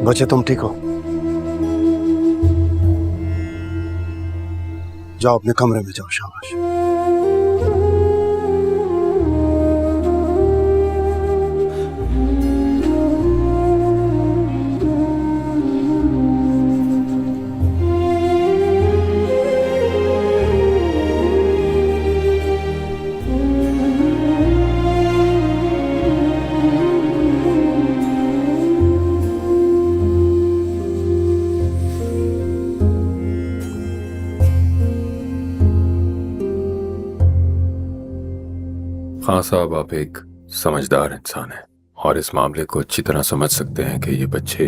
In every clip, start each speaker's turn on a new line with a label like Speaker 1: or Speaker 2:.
Speaker 1: बच्चे तुम ठीक हो? जाओ अपने कमरे में जाओ। शाबाश।
Speaker 2: हाँ साहब, आप एक समझदार इंसान हैं और इस मामले को अच्छी तरह समझ सकते हैं कि ये बच्चे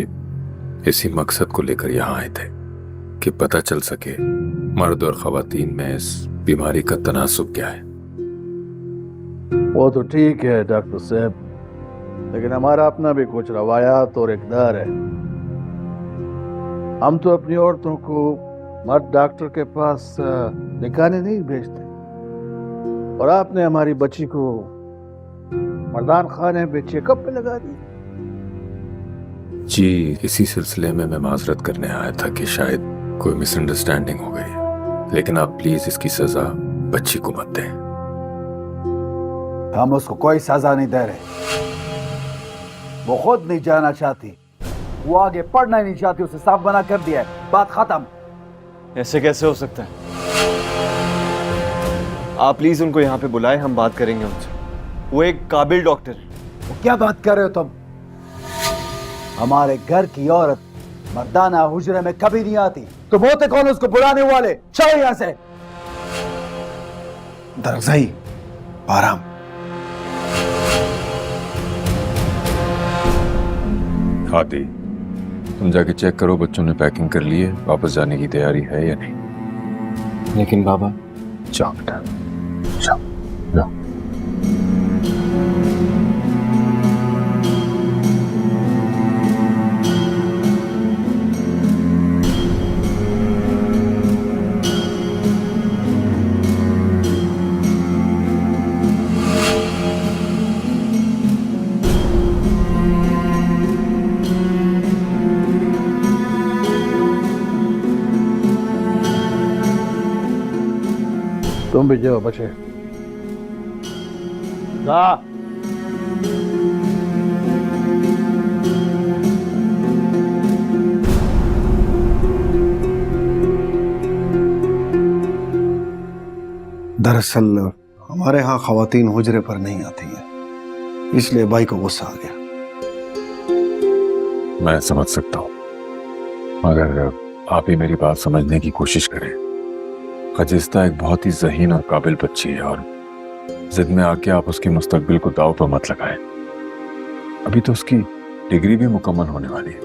Speaker 2: इसी मकसद को लेकर यहाँ आए थे कि पता चल सके मर्द और खवातीन में इस बीमारी का तनासुब क्या है।
Speaker 3: वो तो ठीक है डॉक्टर साहब, लेकिन हमारा अपना भी कुछ रवायात और इक़दार है। हम तो अपनी औरतों को मर्द डॉक्टर के पास दिखाने नहीं भेजते, और आपने हमारी बच्ची को मर्दान खाने पे चेकअप पे लगा दी।
Speaker 2: जी, इसी सिलसिले में मैं माजरत करने आया था कि शायद कोई मिसअंडरस्टैंडिंग हो गई, लेकिन आप प्लीज इसकी सजा बच्ची को मत दें।
Speaker 4: हम उसको कोई सजा नहीं दे रहे। वो खुद नहीं जाना चाहती, वो आगे पढ़ना ही नहीं चाहती, उसे साफ मना कर दिया है, बात खत्म।
Speaker 5: ऐसे कैसे हो सकता है? आप प्लीज उनको यहाँ पे बुलाएं, हम बात करेंगे उनसे। वो एक काबिल डॉक्टर है।
Speaker 4: वो क्या बात कर रहे हो तुम? हमारे घर की औरत मर्दाना हुजरे में कभी नहीं आती। तुम होते कौन उसको बुलाने वाले? चलो यहाँ से।
Speaker 1: दरअसल आराम।
Speaker 2: हाथी, तुम जाके चेक करो बच्चों ने पैकिंग कर ली है, वापस जाने की तैयारी है या नहीं।
Speaker 5: लेकिन बाबा।
Speaker 2: जाओ बेटा, जाओ जाओ।
Speaker 3: तुम भी जाओ बच्चे। जा।
Speaker 1: दरअसल हमारे यहाँ खवातीन हुजरे पर नहीं आती है, इसलिए भाई को गुस्सा आ गया।
Speaker 2: मैं समझ सकता हूँ, मगर आप ही मेरी बात समझने की कोशिश करें। खजिस्ता एक बहुत ही ज़हीन और काबिल बच्ची है और जिद में आके आप उसके मुस्तकबिल को दाव पर मत लगाएं। अभी तो उसकी डिग्री भी मुकम्मल होने वाली है।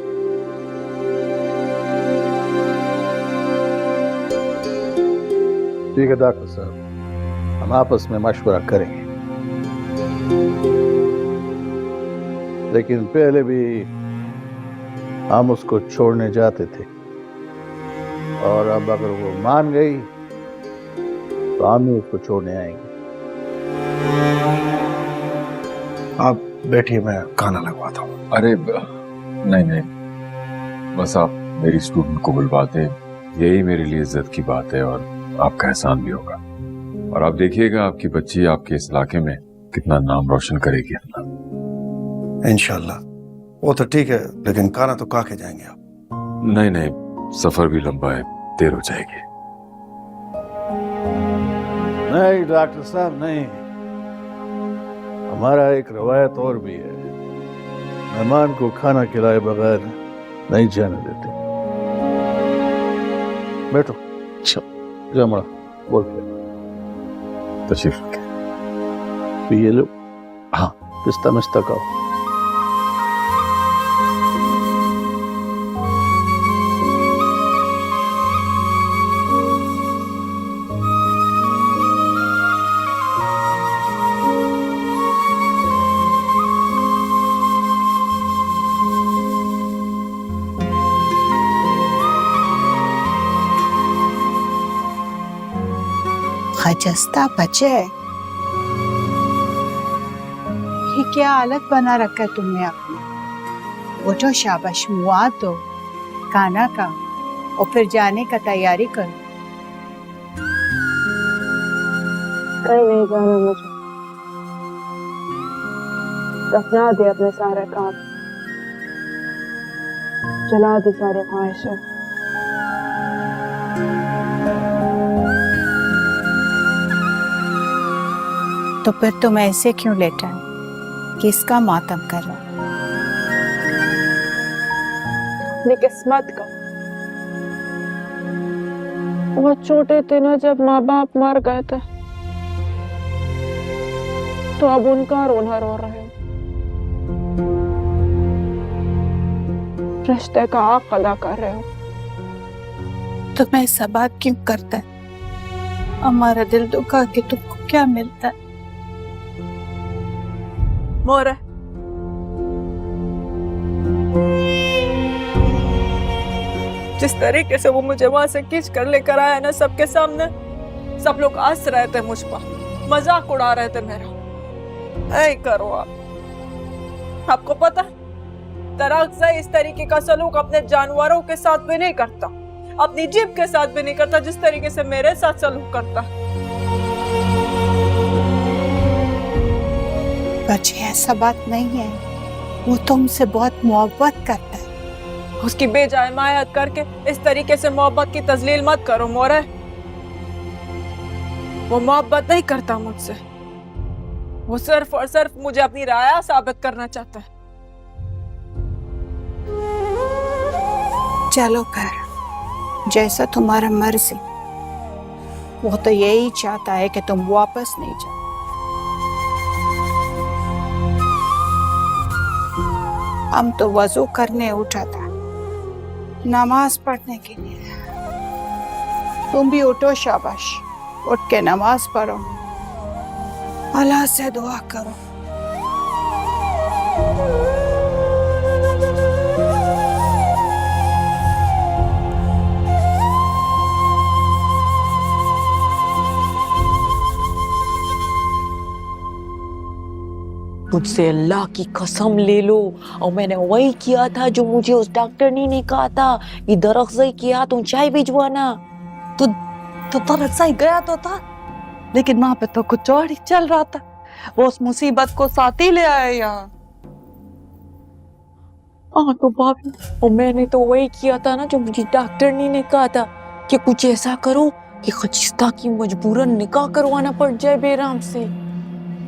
Speaker 3: ठीक है डॉक्टर साहब, हम आपस में मशवरा करेंगे, लेकिन पहले भी हम उसको छोड़ने जाते थे, और अब अगर वो मान गई तो हम ही उसको छोड़ने आएंगे।
Speaker 1: आप बैठिए, मैं खाना लगवाता हूँ।
Speaker 2: अरे नहीं नहीं, बस आप मेरी स्टूडेंट को बुलवा दें, यही मेरे लिए इज्जत की बात है और आपका एहसान भी होगा। और आप देखिएगा आपकी बच्ची आपके इस इलाके में कितना नाम रोशन करेगी।
Speaker 1: इंशाल्लाह। वो तो ठीक है, लेकिन खाना तो खा के जाएंगे आप।
Speaker 2: नहीं नहीं, सफर भी लंबा है, देर हो जाएगी।
Speaker 3: नहीं डॉक्टर साहब नहीं, हमारा एक रवायत और भी है, मेहमान को खाना खिलाए बगैर नहीं जाने देते। बैठो। जमड़ा बोल
Speaker 2: तशरीफ रखें।
Speaker 3: पिए लो।
Speaker 2: हाँ,
Speaker 3: पिस्ता मिस्ता खाओ।
Speaker 6: खजस्ता बचे, ये क्या हालत बना रखा है तुमने अपनी? उठो शाबाश, मुआ दो, खाना खाओ और फिर जाने का तैयारी करो।
Speaker 7: कहीं नहीं जाना मुझे, दफना दे अपने सारे काम, जला दे सारे ख्वाहिशें।
Speaker 6: तो फिर तुम ऐसे क्यों लेटा है? किसका मातम कर रहा?
Speaker 7: अपनी किस्मत का। वो छोटे थे ना जब माँ बाप मर गए थे, तो अब उनका रोना रो रहे हो। रिश्ते का हक अदा कर रहे हो।
Speaker 6: तुम्हें ऐसा बात क्यों करता है? हमारा दिल दुखा के तुमको क्या मिलता है?
Speaker 7: मोरे, जिस तरीके से वो मुझे वहां से खींच कर लेकर आया ना सबके सामने, सब लोग हंस रहे थे मुझ पर, मजाक उड़ा रहे थे मेरा। ऐ करो आपको पता दरअसल इस तरीके का सलूक अपने जानवरों के साथ भी नहीं करता, अपनी जीभ के साथ भी नहीं करता, जिस तरीके से मेरे साथ सलूक करता।
Speaker 6: बच्चे ऐसा बात नहीं है, वो तुमसे बहुत मोहब्बत करता है।
Speaker 7: उसकी बेजा हिमायत करके इस तरीके से मोहब्बत की तजलील मत करो मोरे। वो मोहब्बत नहीं करता मुझसे, वो सिर्फ और सिर्फ मुझे अपनी राया साबित करना चाहता है।
Speaker 6: चलो कर, जैसा तुम्हारा मर्जी। वो तो यही चाहता है कि तुम वापस नहीं जाओ। हम तो वजू करने उठा था, नमाज पढ़ने के लिए। तुम भी उठो शाबाश, उठ के नमाज पढ़ो, अल्लाह से दुआ करो।
Speaker 8: मुझसे अल्लाह की कसम ले लो, और मैंने वही किया था जो मुझे उस डॉक्टरनी ने कहा था। ये दरअसल किया तुम चाय भिजवाना।
Speaker 9: तो दरअसल गया तो था, लेकिन वहां पे तो कुछ और ही चल रहा था। वो उस मुसीबत को साथ ही ले आया यहाँ।
Speaker 8: हाँ तो भाभी, और मैंने तो वही किया था ना जो मुझे डॉक्टरनी ने कहा था कि कुछ ऐसा करो कि खचिस्ता की मजबूरन निकाह करवाना पड़ जाए बेराम से।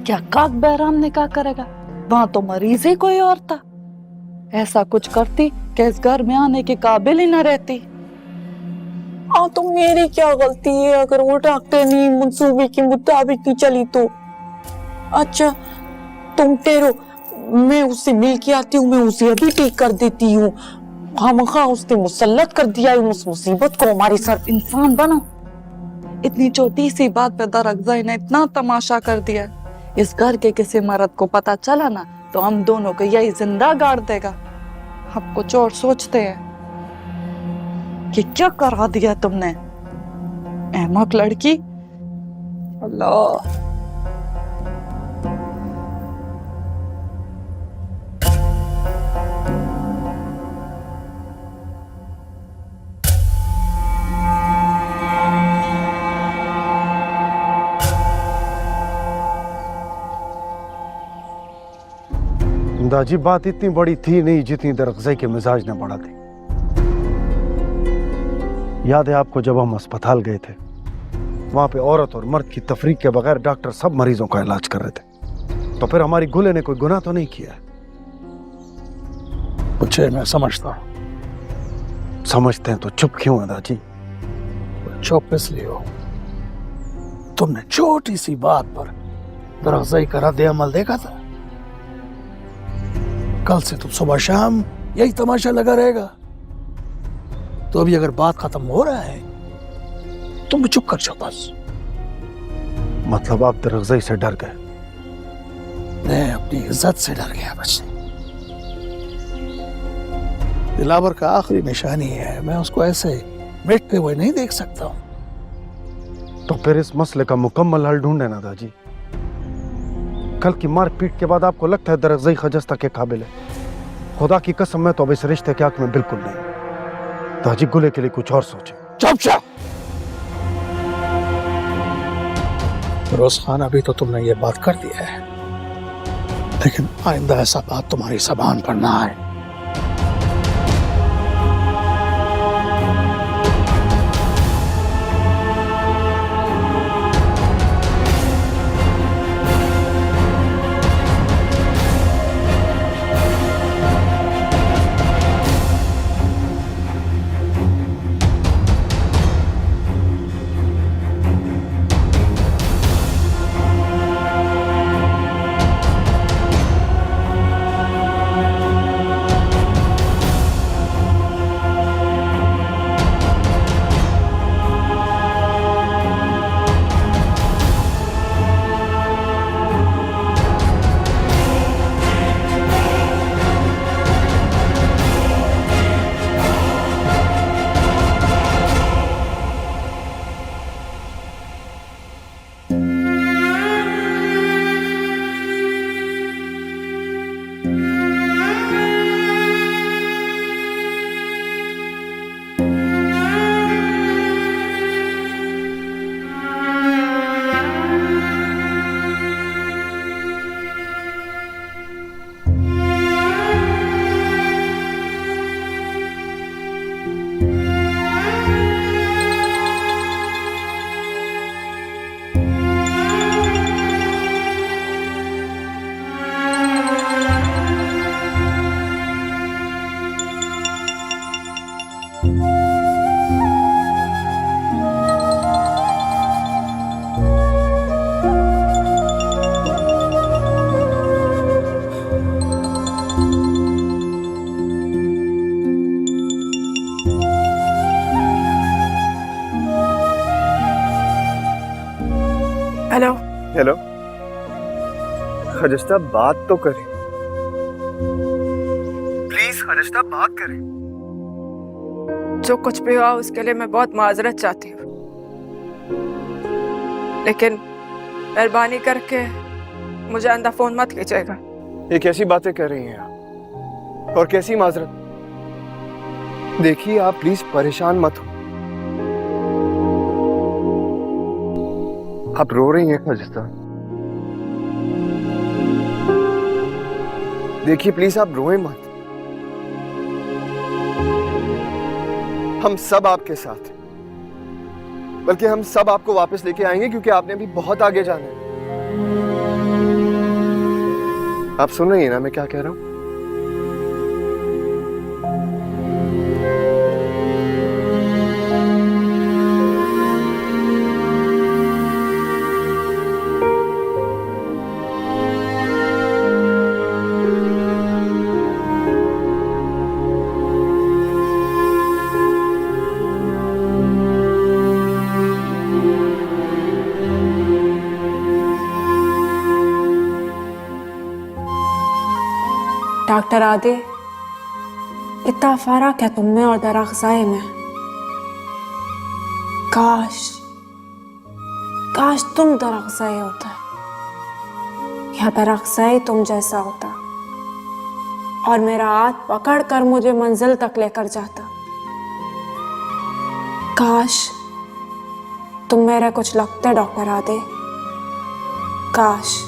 Speaker 9: क्या काक बहराम ने क्या करेगा? वहां तो मरीज ही कोई और था। ऐसा कुछ करती कि इस घर में आने के काबिल ही न रहती।
Speaker 8: हाँ तो मेरी क्या गलती है अगर वो डॉक्टर नहीं मंसूबे के मुताबिक नहीं चली तो? अच्छा तुम ठहरो, मैं उससे मिल के आती हूँ, मैं उसे अभी ठीक कर देती हूँ। खामखा उसने मुसल्लत कर दिया है उस मुसीबत को हमारे सर।
Speaker 9: इंसान बनो। इतनी छोटी सी बात पे दरअसल ने इतना तमाशा कर दिया। इस घर के किसी मर्द को पता चला ना तो हम दोनों को यही जिंदा गाड़ देगा। हम कुछ और सोचते हैं कि क्या करा दिया तुमने, अहमक लड़की। अल्लाह।
Speaker 1: दाजी बात इतनी बड़ी थी नहीं जितनी दरअसल के मिजाज ने बढ़ा दी। याद है आपको जब हम अस्पताल गए थे, वहां पे औरत और मर्द की तफरीक के बगैर डॉक्टर सब मरीजों का इलाज कर रहे थे। तो फिर हमारी गुले ने कोई गुनाह तो नहीं किया?
Speaker 3: कुछ मैं समझता हूं।
Speaker 1: समझते हैं तो चुप क्यों है दादी?
Speaker 3: चुप इसलिए हो, तुमने छोटी सी बात पर दरअसल का रद्द अमल देखा था। कल से तुम सुबह शाम यही तमाशा लगा रहेगा। तो अभी अगर बात खत्म हो रहा है तुम भी चुप कर जाओ बस।
Speaker 1: मतलब आप दरअसल से डर गए?
Speaker 3: मैं अपनी इज्जत से डर गया बस। दिलावर का आखिरी निशानी है, मैं उसको ऐसे मिटते हुए नहीं देख सकता हूं।
Speaker 1: तो फिर इस मसले का मुकम्मल हल ढूंढे ना दादी। कल की मारपीट के बाद आपको लगता है दरअसल खजस्ता के काबिल है? खुदा की कसम मैं तो अब इस रिश्ते के हक में बिल्कुल नहीं। ताजी गुले के लिए कुछ और सोचे।
Speaker 3: चुप। रोज खान, अभी तो तुमने ये बात कर दी है, लेकिन आइंदा ऐसा बात तुम्हारी जबान पर ना आए।
Speaker 7: हेलो।
Speaker 5: हेलो खजिस्ता, बात तो करें प्लीज। खजिस्ता, बात करें।
Speaker 7: जो कुछ भी हुआ उसके लिए मैं बहुत माजरत चाहती हूँ, लेकिन मेहरबानी करके मुझे अंदर फोन मत कीजिएगा।
Speaker 5: ये कैसी बातें कर रही हैं आप, और कैसी माजरत? देखिए आप प्लीज परेशान मत हो। आप रो रही हैं खजिस्ता। देखिए प्लीज आप रोएं मत। हम सब आपके साथ हैं, बल्कि हम सब आपको वापस लेके आएंगे, क्योंकि आपने अभी बहुत आगे जाना है। आप सुन रही हैं ना मैं क्या कह रहा हूं?
Speaker 10: डॉक्टर आदि, इतना फर्क है तुम में और दरअफ़ज़ाए में। काश काश तुम दरअफ़ज़ाए होता या दरअफ़ज़ाए तुम जैसा होता और मेरा हाथ पकड़ कर मुझे मंजिल तक लेकर जाता। काश तुम मेरे कुछ लगते डॉक्टर आदि, काश।